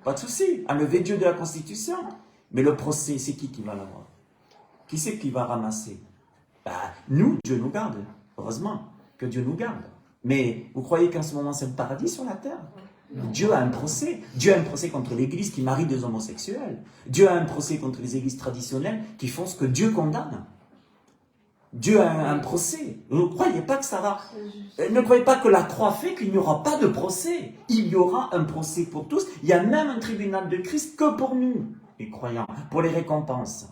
Speaker 1: pas de souci. Enlever Dieu de la Constitution. Mais le procès, c'est qui va l'avoir? Qui c'est qui va ramasser? Nous, Dieu nous garde. Heureusement que Dieu nous garde. Mais vous croyez qu'en ce moment, c'est le paradis sur la terre? Dieu a un procès. Dieu a un procès contre l'Église qui marie des homosexuels. Dieu a un procès contre les églises traditionnelles qui font ce que Dieu condamne. Dieu a un procès. Ne croyez pas que ça va... Ne croyez pas que la croix fait qu'il n'y aura pas de procès. Il y aura un procès pour tous. Il y a même un tribunal de Christ que pour nous, les croyants, pour les récompenses.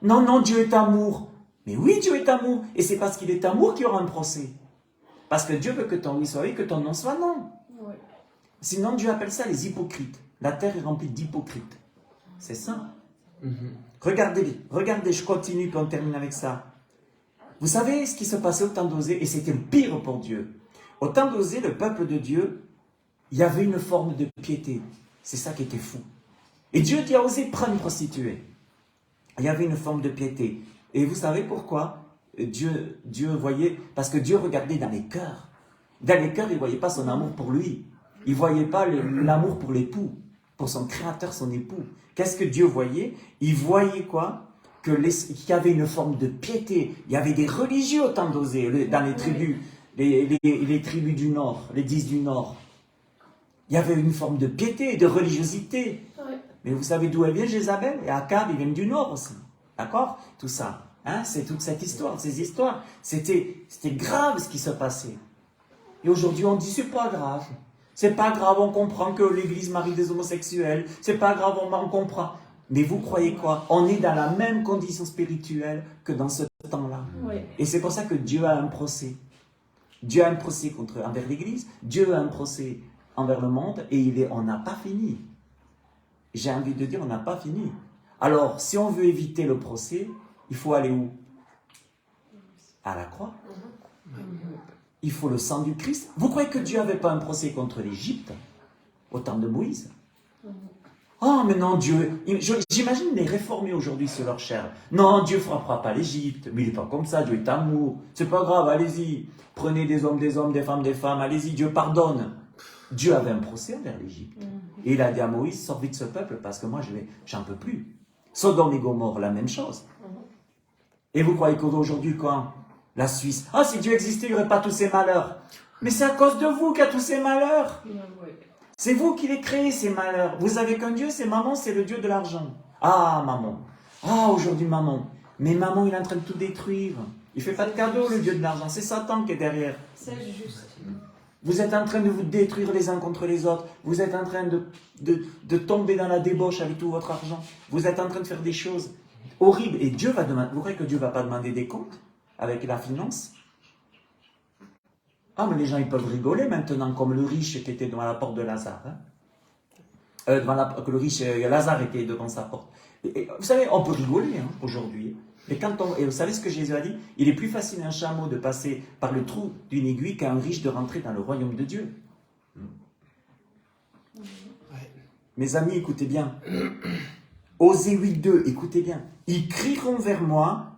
Speaker 1: Non, non, Dieu est amour. Mais oui, Dieu est amour. Et c'est parce qu'il est amour qu'il y aura un procès. Parce que Dieu veut que ton oui soit oui, que ton non soit non.
Speaker 2: Ouais.
Speaker 1: Sinon, Dieu appelle ça les hypocrites. La terre est remplie d'hypocrites. C'est ça. Regardez, je continue, puis on termine avec ça. Vous savez ce qui se passait au temps d'Osée, et c'était le pire pour Dieu. Au temps d'Osée, le peuple de Dieu, il y avait une forme de piété. C'est ça qui était fou. Et Dieu dit à Osée, prends une prostituée. Il y avait une forme de piété. Et vous savez pourquoi? Dieu voyait, parce que Dieu regardait dans les cœurs. Dans les cœurs, il ne voyait pas son amour pour lui. Il ne voyait pas l'amour pour l'époux, pour son créateur, son époux. Qu'est-ce que Dieu voyait? Il voyait quoi? Qu'il y avait une forme de piété. Il y avait des religieux au temps d'Osée, dans les tribus, les tribus du Nord, les 10 du Nord. Il y avait une forme de piété, de religiosité.
Speaker 2: Ouais.
Speaker 1: Mais vous savez d'où elle vient, Jézabel? Et Akab, ils viennent du nord aussi. D'accord? Tout ça. Hein? C'est toute cette histoire, ces histoires. C'était grave ce qui se passait. Et aujourd'hui, on dit, c'est pas grave. C'est pas grave, on comprend que l'Église marie des homosexuels. C'est pas grave, on comprend. Mais vous croyez quoi? On est dans la même condition spirituelle que dans ce temps-là.
Speaker 2: Ouais.
Speaker 1: Et c'est pour ça que Dieu a un procès. Dieu a un procès envers l'Église. Dieu a un procès envers le monde. Et on n'a pas fini. J'ai envie de dire, on n'a pas fini. Alors, si on veut éviter le procès, il faut aller où? À la croix. Il faut le sang du Christ. Vous croyez que Dieu n'avait pas un procès contre l'Égypte au temps de Moïse? Oh, mais non, Dieu... J'imagine les réformés aujourd'hui sur leur chair. Non, Dieu ne frappera pas l'Égypte. Mais il n'est pas comme ça, Dieu est amour. C'est pas grave, allez-y. Prenez des hommes, des femmes, allez-y, Dieu pardonne. Dieu avait un procès envers l'Égypte. Et il a dit à Moïse, sors vite ce peuple parce que moi, j'en peux plus. Sodome et Gomorrhe, la même chose. Et vous croyez qu'aujourd'hui, quand la Suisse, ah, si Dieu existait, il n'y aurait pas tous ces malheurs. Mais c'est à cause de vous qu'il y a tous ces malheurs. C'est vous qui les créez, ces malheurs. Vous avez qu'un Dieu, c'est maman, c'est le Dieu de l'argent. Ah, maman. Ah, aujourd'hui, maman. Mais maman, il est en train de tout détruire. Il ne fait pas de cadeau, le Dieu de l'argent. C'est Satan qui est derrière.
Speaker 2: C'est juste.
Speaker 1: Vous êtes en train de vous détruire les uns contre les autres. Vous êtes en train de tomber dans la débauche avec tout votre argent. Vous êtes en train de faire des choses horribles. Et Dieu va demander. Vous croyez que Dieu ne va pas demander des comptes avec la finance? Ah, mais les gens, ils peuvent rigoler maintenant, comme le riche qui était devant la porte de Lazare. Hein? Que le riche, Lazare était devant sa porte. Et, vous savez, on peut rigoler hein, aujourd'hui. Et vous savez ce que Jésus a dit? Il est plus facile à un chameau de passer par le trou d'une aiguille qu'à un riche de rentrer dans le royaume de Dieu. Mes amis, écoutez bien. Osée 8.2, écoutez bien. Ils crieront vers moi,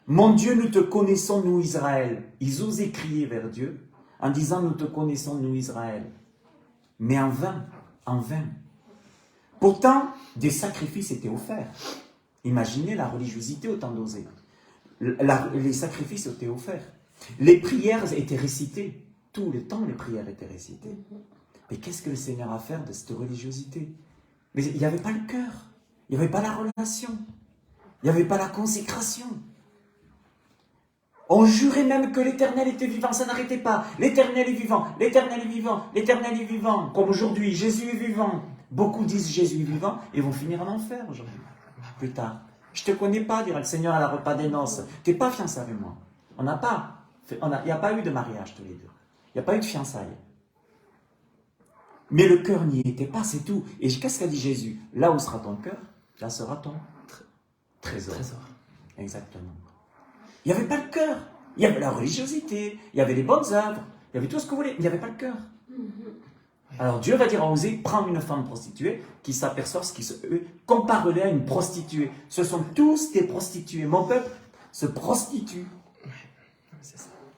Speaker 1: mon Dieu, nous te connaissons, nous Israël. Ils osaient crier vers Dieu en disant, nous te connaissons, nous Israël. Mais en vain, en vain. Pourtant, des sacrifices étaient offerts. Imaginez la religiosité au temps d'Osée. Les sacrifices étaient offerts. Les prières étaient récitées. Tout le temps, les prières étaient récitées. Mais qu'est-ce que le Seigneur a à faire de cette religiosité? Mais il n'y avait pas le cœur. Il n'y avait pas la relation. Il n'y avait pas la consécration. On jurait même que l'Éternel était vivant. Ça n'arrêtait pas. L'Éternel est vivant. L'Éternel est vivant. l'Éternel est vivant. Comme aujourd'hui, Jésus est vivant. Beaucoup disent Jésus est vivant et vont finir en enfer aujourd'hui. Plus tard. Je ne te connais pas, dira le Seigneur à la repas des noces. Tu n'es pas fiancé avec moi. Il n'y a pas eu de mariage tous les deux. Il n'y a pas eu de fiançailles. Mais le cœur n'y était pas, c'est tout. Et qu'est-ce qu'a dit Jésus? Là où sera ton cœur, là sera ton trésor. Exactement. Il n'y avait pas le cœur. Il y avait la religiosité, il y avait les bonnes œuvres, il y avait tout ce que vous voulez, mais il n'y avait pas le cœur. Alors Dieu va dire à Osée, prends une femme prostituée qui s'aperçoit compare-les à une prostituée. Ce sont tous des prostituées. Mon peuple se prostitue.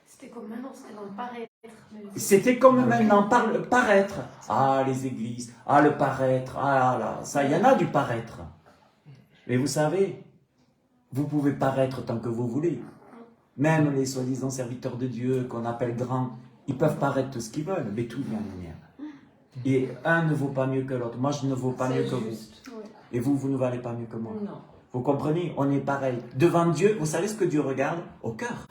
Speaker 2: C'était comme maintenant, c'était dans le paraître.
Speaker 1: C'était comme maintenant, paraître. Ah, les églises, ah, le paraître, ah là, ça, il y en a du paraître. Mais vous savez, vous pouvez paraître tant que vous voulez. Même les soi-disant serviteurs de Dieu, qu'on appelle grands, ils peuvent paraître tout ce qu'ils veulent, mais tout vient de lumière. Et un ne vaut pas mieux que l'autre. Moi, je ne vaux pas mieux que vous.
Speaker 2: Ouais.
Speaker 1: Et vous ne valez pas mieux que moi.
Speaker 3: Non.
Speaker 1: Vous comprenez? On est pareil. Devant Dieu, vous savez ce que Dieu regarde? Au cœur.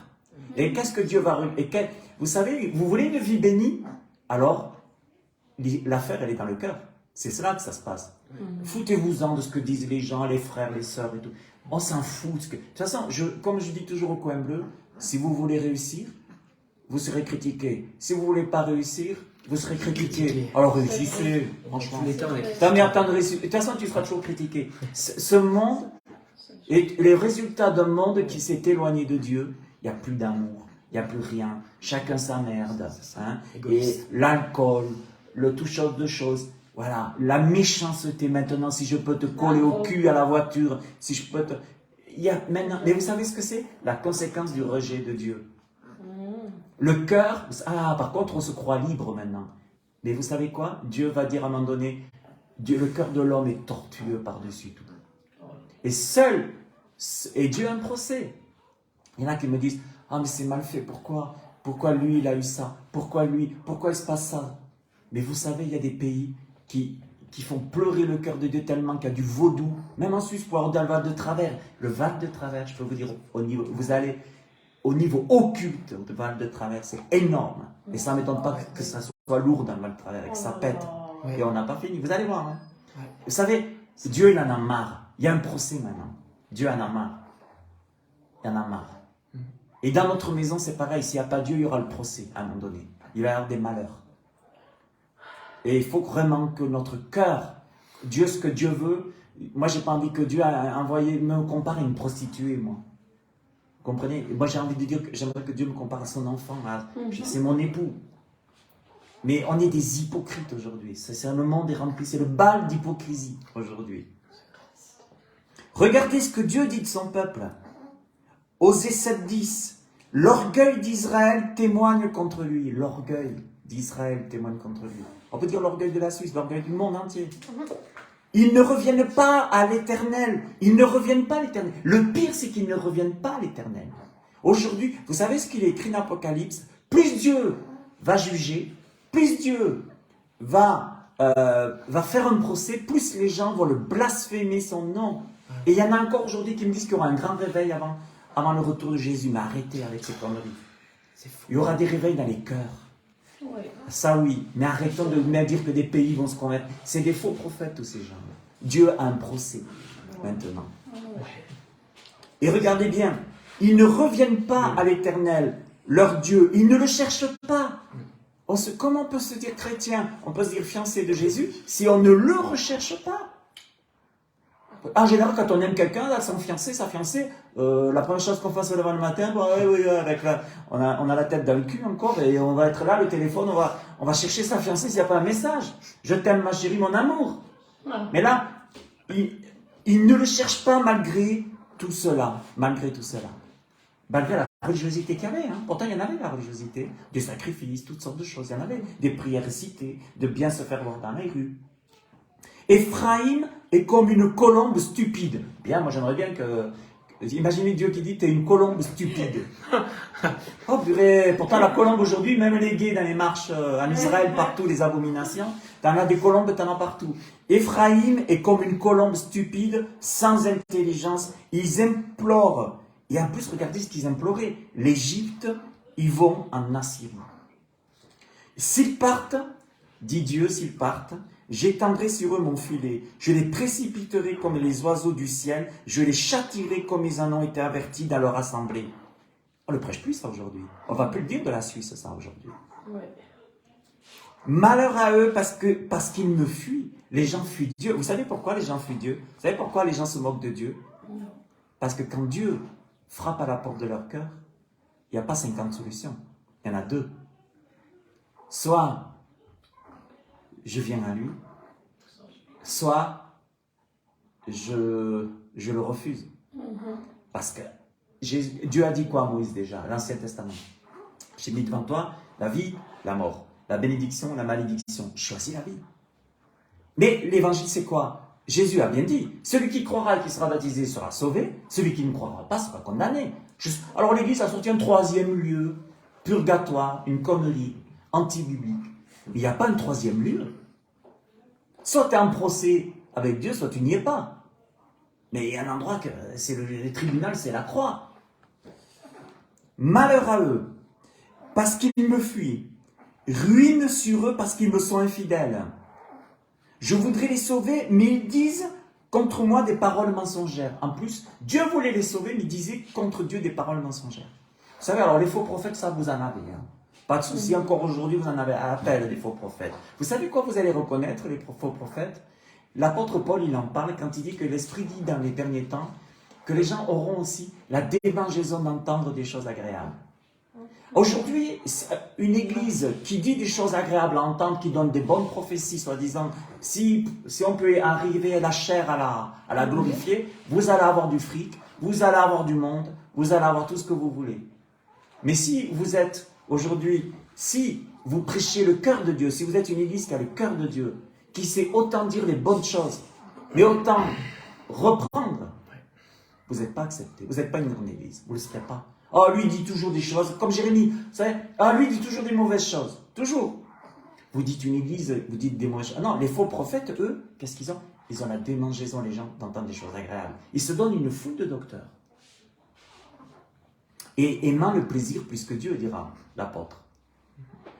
Speaker 1: Et qu'est-ce que Dieu va regarder? Vous savez, vous voulez une vie bénie? Alors, l'affaire, elle est dans le cœur. C'est cela que ça se passe. Foutez-vous-en de ce que disent les gens, les frères, les sœurs et tout. On s'en fout. De toute façon, comme je dis toujours au coin bleu, si vous voulez réussir, vous serez critiqué. Si vous ne voulez pas réussir, vous serez critiqué. Alors réussissez, franchement. T'as mis à temps de réussir. De toute façon, tu seras toujours critiqué. Ce monde est les résultats d'un monde qui s'est éloigné de Dieu. Il n'y a plus d'amour, il n'y a plus rien. Chacun sa merde. Hein? Et l'alcool, le tout genre de choses. Voilà, la méchanceté maintenant, si je peux te coller au cul à la voiture, si je peux te... Il y a maintenant... Mais vous savez ce que c'est? La conséquence du rejet de Dieu. Le cœur... Ah, par contre, on se croit libre maintenant. Mais vous savez quoi? Dieu va dire à un moment donné, le cœur de l'homme est tortueux par-dessus tout. Et seul... Et Dieu a un procès. Il y en a qui me disent, ah mais c'est mal fait, pourquoi lui il a eu ça? Pourquoi lui? Pourquoi il se passe ça? Mais vous savez, il y a des pays qui font pleurer le cœur de Dieu tellement qu'il y a du vaudou. Même en Suisse, pour avoir dans le Val de Travers. Le Val de Travers, je peux vous dire, vous allez au niveau occulte de Val de Travers, c'est énorme. Et ça ne m'étonne pas que ça soit lourd dans le Val de Travers et que ça pète. Et on n'a pas fini. Vous allez voir. Hein. Vous savez, Dieu, il en a marre. Il y a un procès maintenant. Dieu en a marre. Il en a marre. Et dans notre maison, c'est pareil. S'il n'y a pas Dieu, il y aura le procès à un moment donné. Il va y avoir des malheurs. Et il faut vraiment que notre cœur, Dieu, ce que Dieu veut, moi, j'ai pas envie que Dieu me compare à une prostituée, moi. Vous comprenez? Moi, j'ai envie de dire que j'aimerais que Dieu me compare à son enfant. C'est mon époux. Mais on est des hypocrites aujourd'hui. Le monde est rempli. C'est le bal d'hypocrisie aujourd'hui. Regardez ce que Dieu dit de son peuple. Osée 7,10. L'orgueil d'Israël témoigne contre lui. L'orgueil d'Israël témoigne contre lui. On peut dire l'orgueil de la Suisse, l'orgueil du monde entier. Ils ne reviennent pas à l'Éternel. Ils ne reviennent pas à l'Éternel. Le pire, c'est qu'ils ne reviennent pas à l'Éternel. Aujourd'hui, vous savez ce qu'il est écrit dans l'Apocalypse? Plus Dieu va juger, plus Dieu va faire un procès, plus les gens vont le blasphémer son nom. Et il y en a encore aujourd'hui qui me disent qu'il y aura un grand réveil avant le retour de Jésus. Mais arrêtez avec ces conneries. Il y aura des réveils dans les cœurs. Ça oui, mais arrêtons de me dire que des pays vont se convertir. C'est des faux prophètes tous ces gens. Dieu a un procès maintenant. Et regardez bien, ils ne reviennent pas à l'Éternel, leur Dieu. Ils ne le cherchent pas. Comment on peut se dire chrétien? On peut se dire fiancé de Jésus si on ne le recherche pas. En général, quand on aime quelqu'un, son fiancé, sa fiancée, la première chose qu'on fasse le matin, on a la tête dans le cul encore, et on va être là, le téléphone, on va chercher sa fiancée s'il n'y a pas un message. Je t'aime ma chérie, mon amour. Mais là, il ne le cherche pas malgré tout cela. Malgré la religiosité qu'il y avait. Hein. Pourtant, il y en avait la religiosité, des sacrifices, toutes sortes de choses. Il y en avait des prières récitées, de bien se faire voir dans les rues. Éphraïm est comme une colombe stupide. Bien, moi j'aimerais bien que... Imaginez Dieu qui dit, t'es une colombe stupide. Oh purée, pourtant la colombe aujourd'hui, même les gays dans les marches en Israël, partout, les abominations, t'en as des colombes, t'en as partout. Éphraïm est comme une colombe stupide, sans intelligence. Ils implorent. Et en plus, regardez ce qu'ils imploraient. L'Égypte, ils vont en Assyrie. S'ils partent, dit Dieu, s'ils partent, j'étendrai sur eux mon filet, je les précipiterai comme les oiseaux du ciel, je les châtierai comme ils en ont été avertis dans leur assemblée. On ne le prêche plus ça aujourd'hui. On ne va plus le dire de la Suisse ça aujourd'hui. Malheur à eux parce qu'ils me fuient. Les gens fuient Dieu. Vous savez pourquoi les gens fuient Dieu? Vous savez pourquoi les gens se moquent de Dieu? Parce que quand Dieu frappe à la porte de leur cœur, il n'y a pas 50 solutions. Il y en a 2. Soit je viens à lui, soit je le refuse. Parce que Dieu a dit quoi à Moïse déjà, l'Ancien Testament? J'ai mis devant toi la vie, la mort, la bénédiction, la malédiction. Choisis la vie. Mais l'évangile c'est quoi? Jésus a bien dit, celui qui croira et qui sera baptisé sera sauvé, celui qui ne croira pas sera condamné. Alors l'Église a sorti un 3e lieu, purgatoire, une connerie, anti-biblique. Il n'y a pas un 3e lieu. Soit tu es en procès avec Dieu, soit tu n'y es pas. Mais il y a un endroit que c'est le tribunal, c'est la croix. Malheur à eux, parce qu'ils me fuient. Ruine sur eux parce qu'ils me sont infidèles. Je voudrais les sauver, mais ils disent contre moi des paroles mensongères. En plus, Dieu voulait les sauver, mais il disait contre Dieu des paroles mensongères. Vous savez, alors les faux prophètes, ça vous en avez. Hein. Pas de souci, encore aujourd'hui, vous en avez à appel des faux prophètes. Vous savez quoi vous allez reconnaître, les faux prophètes? L'apôtre Paul, il en parle quand il dit que l'Esprit dit dans les derniers temps que les gens auront aussi la démangeaison d'entendre des choses agréables. Aujourd'hui, une église qui dit des choses agréables à entendre, qui donne des bonnes prophéties, soi-disant, si on peut arriver la chair à la glorifier, vous allez avoir du fric, vous allez avoir du monde, vous allez avoir tout ce que vous voulez. Mais si vous êtes aujourd'hui, si vous prêchez le cœur de Dieu, si vous êtes une église qui a le cœur de Dieu, qui sait autant dire les bonnes choses, mais autant reprendre, vous n'êtes pas accepté. Vous n'êtes pas une grande église. Vous ne le serez pas. Oh, lui, il dit toujours des choses, comme Jérémie. Vous savez, lui, il dit toujours des mauvaises choses. Toujours. Vous dites une église, vous dites des mauvaises choses. Non, les faux prophètes, eux, qu'est-ce qu'ils ont? Ils ont la démangeaison, les gens, d'entendre des choses agréables. Ils se donnent une foule de docteurs. Et aimant le plaisir plus que Dieu, dira l'apôtre.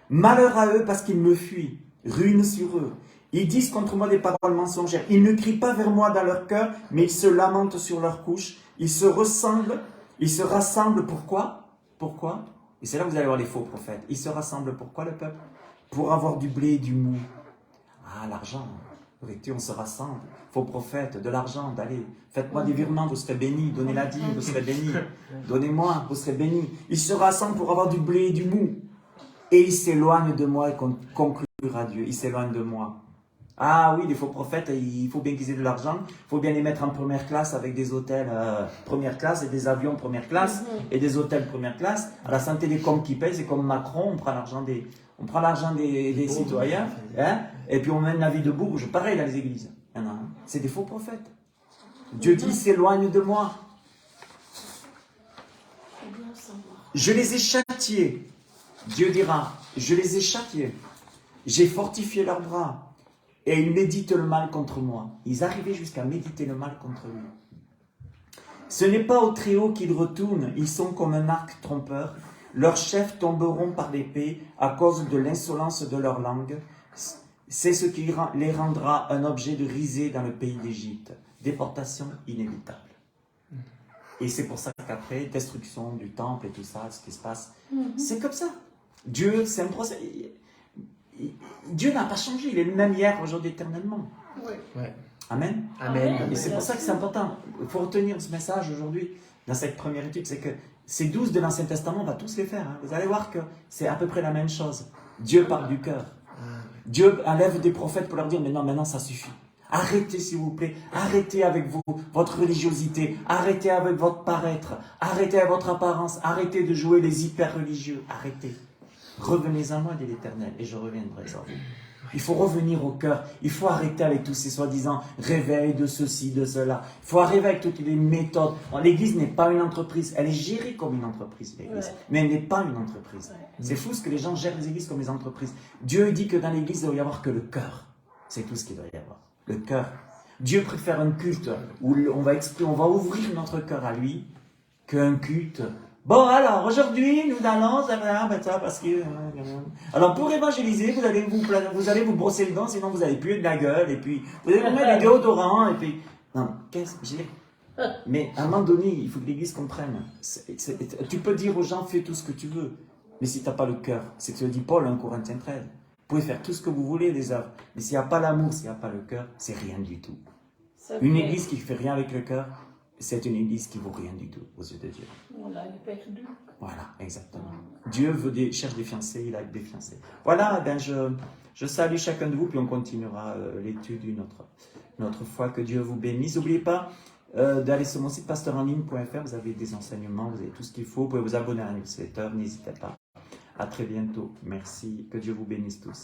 Speaker 1: Malheur à eux parce qu'ils me fuient, ruine sur eux. Ils disent contre moi des paroles mensongères. Ils ne crient pas vers moi dans leur cœur, mais ils se lamentent sur leur couche. Ils se rassemblent. Pourquoi? Pourquoi? Et c'est là que vous allez voir les faux prophètes. Ils se rassemblent pourquoi, le peuple? Pour avoir du blé et du mou. Ah, l'argent. On se rassemble. Faux prophètes, de l'argent, d'aller. Faites-moi des virements, vous serez bénis. Donnez la dîme, vous serez bénis. Donnez-moi, vous serez bénis. Ils se rassemblent pour avoir du blé et du mou. Et ils s'éloignent de moi et conclura Dieu. Ils s'éloignent de moi. Ah oui, les faux prophètes, il faut bien qu'ils aient de l'argent. Il faut bien les mettre en première classe avec des hôtels première classe et des avions première classe et des hôtels première classe. À la santé des cons qui pèsent, et comme Macron, on prend l'argent des citoyens, hein, et puis on mène la vie de bourge. Pareil dans les églises. C'est des faux prophètes. Dieu dit, s'éloigne de moi. Je les ai châtiés. Dieu dira, je les ai châtiés. J'ai fortifié leurs bras. Et ils méditent le mal contre moi. Ils arrivaient jusqu'à méditer le mal contre lui. Ce n'est pas au Très-Haut qu'ils retournent. Ils sont comme un arc trompeur. Leurs chefs tomberont par l'épée à cause de l'insolence de leur langue. C'est ce qui les rendra un objet de risée dans le pays d'Égypte. Déportation inévitable. Et c'est pour ça qu'après, destruction du temple et tout ça, ce qui se passe, c'est comme ça. Dieu, c'est un procès. Dieu n'a pas changé, il est le même hier, aujourd'hui, éternellement.
Speaker 3: Ouais.
Speaker 1: Amen.
Speaker 3: Amen.
Speaker 1: Et c'est pour ça que c'est important. Il faut retenir ce message aujourd'hui, dans cette première étude, c'est que ces 12 de l'Ancien Testament, on va tous les faire. Hein. Vous allez voir que c'est à peu près la même chose. Dieu parle du cœur. Dieu enlève des prophètes pour leur dire, mais non, maintenant ça suffit. Arrêtez s'il vous plaît, arrêtez avec votre religiosité, arrêtez avec votre paraître, arrêtez avec votre apparence, arrêtez de jouer les hyper religieux, arrêtez. Revenez à moi, dit l'Éternel, et je reviendrai sur vous. Il faut revenir au cœur. Il faut arrêter avec tous ces soi-disant réveils de ceci, de cela. Il faut arriver avec toutes les méthodes. L'Église n'est pas une entreprise. Elle est gérée comme une entreprise, l'Église. Mais elle n'est pas une entreprise. C'est fou ce que les gens gèrent les églises comme des entreprises. Dieu dit que dans l'Église, il ne doit y avoir que le cœur. C'est tout ce qu'il doit y avoir. Le cœur. Dieu préfère un culte où on va ouvrir notre cœur à lui qu'un culte. Bon, alors, aujourd'hui, nous allons, ça, parce que... Alors, pour évangéliser, vous allez vous brosser le dent, sinon vous allez puer de la gueule, et puis, vous allez vous mettre des déodorants, et puis... Non, qu'est-ce que j'ai... Mais, à un moment donné, il faut que l'Église comprenne. Tu peux dire aux gens, fais tout ce que tu veux, mais si tu n'as pas le cœur, c'est ce que dit Paul, 1 Corinthiens 13. Vous pouvez faire tout ce que vous voulez, les œuvres, mais s'il n'y a pas l'amour, s'il n'y a pas le cœur, c'est rien du tout. Une Église qui ne fait rien avec le cœur, c'est une église qui ne vaut rien du tout aux yeux de Dieu.
Speaker 3: Voilà, il est perdu.
Speaker 1: Voilà, exactement. Dieu cherche des fiancés, il a des fiancés. Voilà, ben je salue chacun de vous, puis on continuera l'étude une autre fois. Que Dieu vous bénisse. N'oubliez pas d'aller sur mon site pasteurenligne.fr, vous avez des enseignements, vous avez tout ce qu'il faut. Vous pouvez vous abonner à la newsletter, n'hésitez pas. À très bientôt. Merci, que Dieu vous bénisse tous.